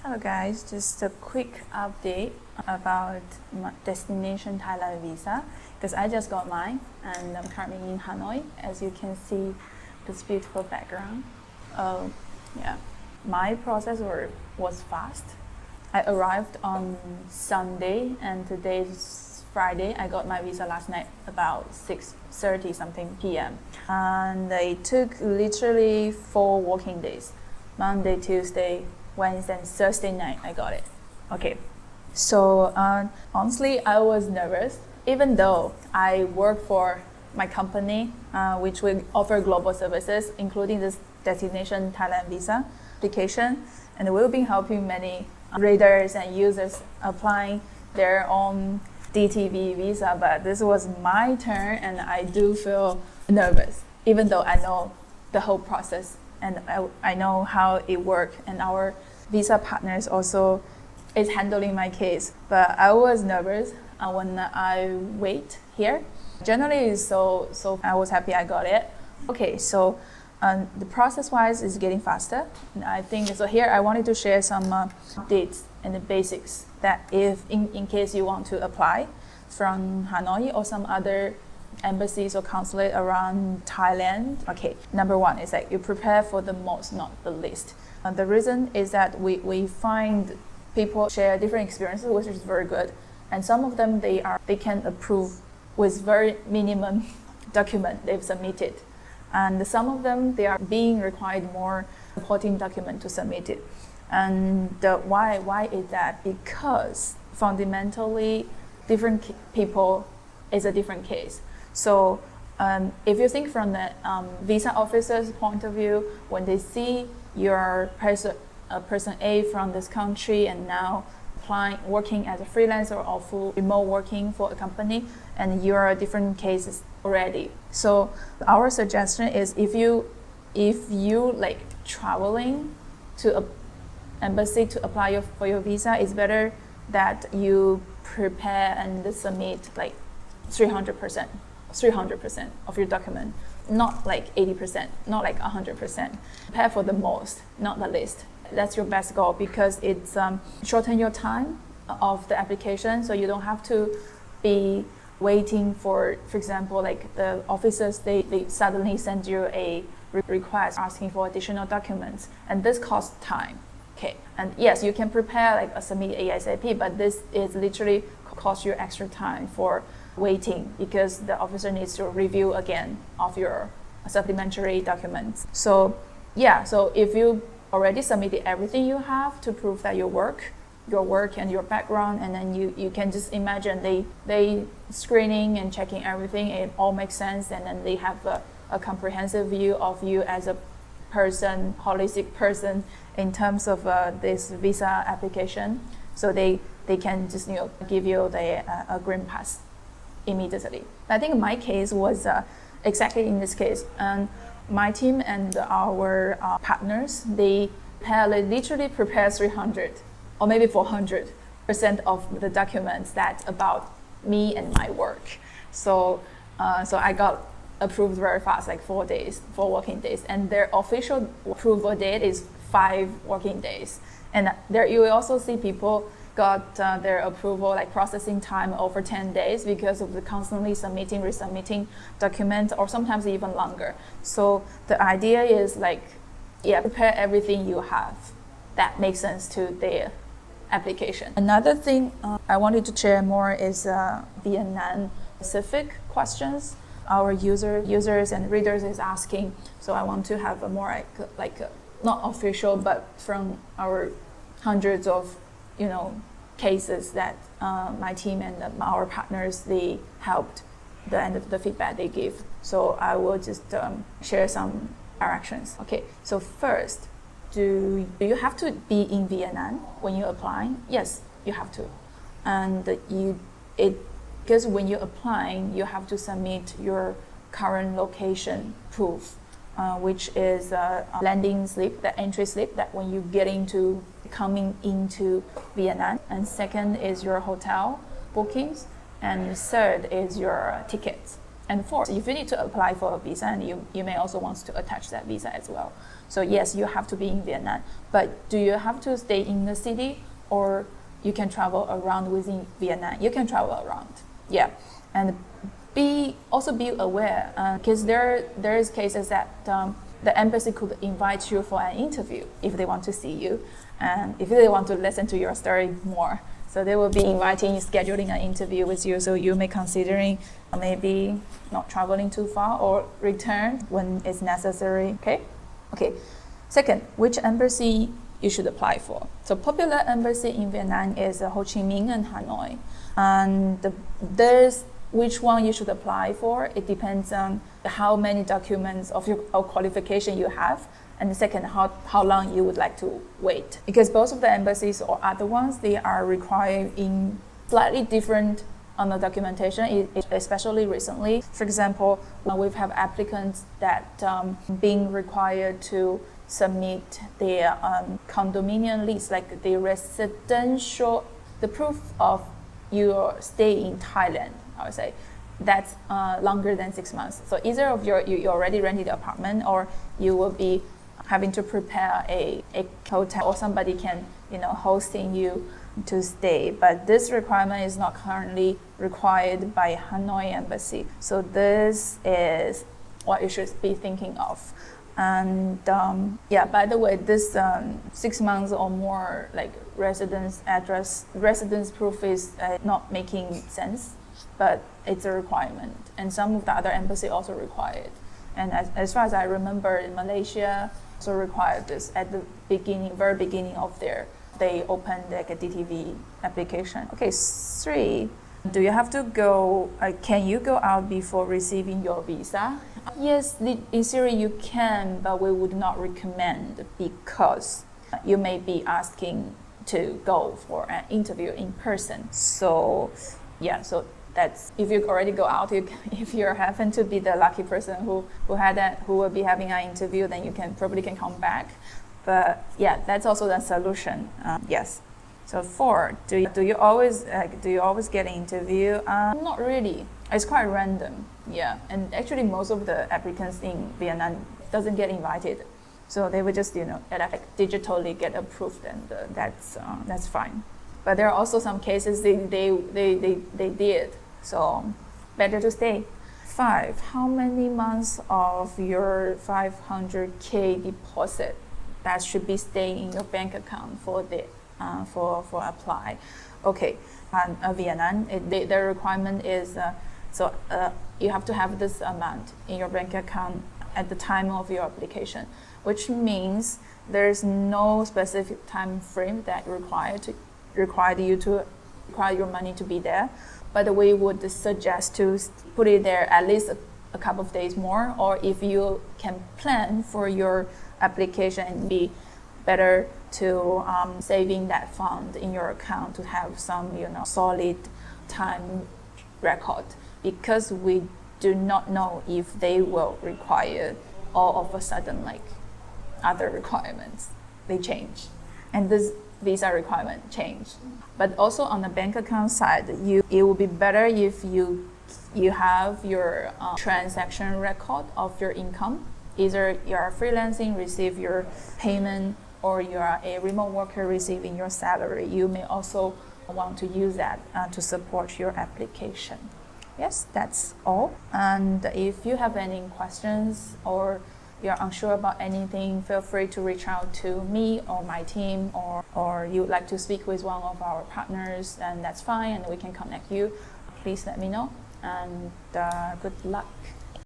Hello guys, just a quick update about my destination Thailand visa because I just got mine and I'm currently in Hanoi. As you can see, this beautiful background. Yeah, my process was fast. I arrived on Sunday and today's Friday. I got my visa last night about 6:30 something p.m. and it took literally 4 working days. Monday, Tuesday, Wednesday, and Thursday night I got it. Okay, so honestly I was nervous even though I work for my company which will offer global services including this destination Thailand visa application, and we've been helping many readers and users applying their own DTV visa, but this was my turn and I do feel nervous even though I know the whole process and I know how it works, and our visa partners also is handling my case. But I was nervous when I wait here. Generally, so I was happy I got it. Okay, so the process-wise is getting faster. And I think so. Here I wanted to share some updates and the basics that if in case you want to apply from Hanoi or some other embassies or consulate around Thailand. Okay, number one is that you prepare for the most, not the least. And the reason is that we find people share different experiences, which is very good. And some of them they can approve with very minimum document they've submitted. And some of them they are being required more supporting document to submit it. And why is that? Because fundamentally different people is a different case. So if you think from the visa officer's point of view, when they see your person A from this country and now working as a freelancer or full remote working for a company, and you're a different cases already. So our suggestion is if you like traveling to an embassy to apply for your visa, it's better that you prepare and submit like 300% of your document, not like 80%, not like 100%. Prepare for the most, not the least. That's your best goal because it's shorten your time of the application, so you don't have to be waiting for example, like the officers, they suddenly send you a request asking for additional documents, and this costs time. Okay, and yes, you can prepare like a submit ASAP, but this is literally cost you extra time for waiting because the officer needs to review again of your supplementary documents. So yeah, so if you already submitted everything you have to prove that your work and your background, and then you can just imagine they screening and checking everything, it all makes sense, and then they have a comprehensive view of you as a person, holistic person in terms of this visa application. So they can just give you a green pass immediately. I think my case was exactly in this case, and my team and our partners, they literally prepare 300 or maybe 400% of the documents that about me and my work. So I got approved very fast, like 4 working days, and their official approval date is 5 working days. And there you will also see people got their approval like processing time over 10 days because of the constantly resubmitting documents, or sometimes even longer. So the idea is like, yeah, prepare everything you have that makes sense to their application. Another thing I wanted to share more is Vietnam specific questions our users and readers is asking. So I want to have a more like not official, but from our hundreds of cases that my team and our partners, they helped the feedback they give. So I will just share some directions. Okay, so first, do you have to be in Vietnam when you apply? Yes, you have to. And because when you're applying, you have to submit your current location proof, which is a landing slip, the entry slip that when you get coming into Vietnam. And second is your hotel bookings, and third is your tickets. And fourth, if you need to apply for a visa, and you may also want to attach that visa as well. So yes, you have to be in Vietnam, but do you have to stay in the city, or you can travel around within Vietnam? You can travel around, yeah. And also be aware, because there is cases that the embassy could invite you for an interview if they want to see you, and if they want to listen to your story more. So they will be inviting you, scheduling an interview with you. So you may considering maybe not traveling too far or return when it's necessary. Okay. Second, which embassy you should apply for? So popular embassy in Vietnam is Ho Chi Minh and Hanoi, and there's which one you should apply for. It depends on how many documents of your qualification you have, and the second, how long you would like to wait. Because both of the embassies or other ones, they are requiring slightly different on the documentation, especially recently. For example, we've had applicants that being required to submit their condominium lease, like the proof of your stay in Thailand, I would say. That's longer than 6 months. So either of you already rented the apartment, or you will be having to prepare a hotel, or somebody can hosting you to stay. But this requirement is not currently required by Hanoi embassy. So this is what you should be thinking of. And by the way, this 6 months or more like residence proof is not making sense, but it's a requirement. And some of the other embassy also require it. And as far as I remember, in Malaysia also required this at the very beginning of they opened like a DTV application. Okay, 3. Do you have to go? Can you go out before receiving your visa? Yes, in theory you can, but we would not recommend, because you may be asking to go for an interview in person. So that's, if you already go out, if you happen to be the lucky person who will be having an interview, then you probably can come back. But yeah, that's also the solution. Yes. So 4, do you always get an interview? Not really. It's quite random. Yeah, and actually most of the applicants in Vietnam doesn't get invited, so they would just digitally get approved, and that's fine. But there are also some cases they did, so better to stay. 5, how many months of your 500K deposit that should be staying in your bank account for apply? Okay, Vietnam, the requirement is you have to have this amount in your bank account at the time of your application, which means there's no specific time frame that require your money to be there. But we would suggest to put it there at least a couple of days more, or if you can plan for your application, and be better to saving that fund in your account to have some solid time record, because we do not know if they will require all of a sudden like other requirements. They change, and this visa requirement change. But also on the bank account side, it would be better if you have your transaction record of your income. Either you are freelancing, receive your payment, or you are a remote worker receiving your salary. You may also want to use that to support your application. Yes, that's all. And if you have any questions or you're unsure about anything, feel free to reach out to me or my team, or you would like to speak with one of our partners, and that's fine, and we can connect you. Please let me know, and good luck.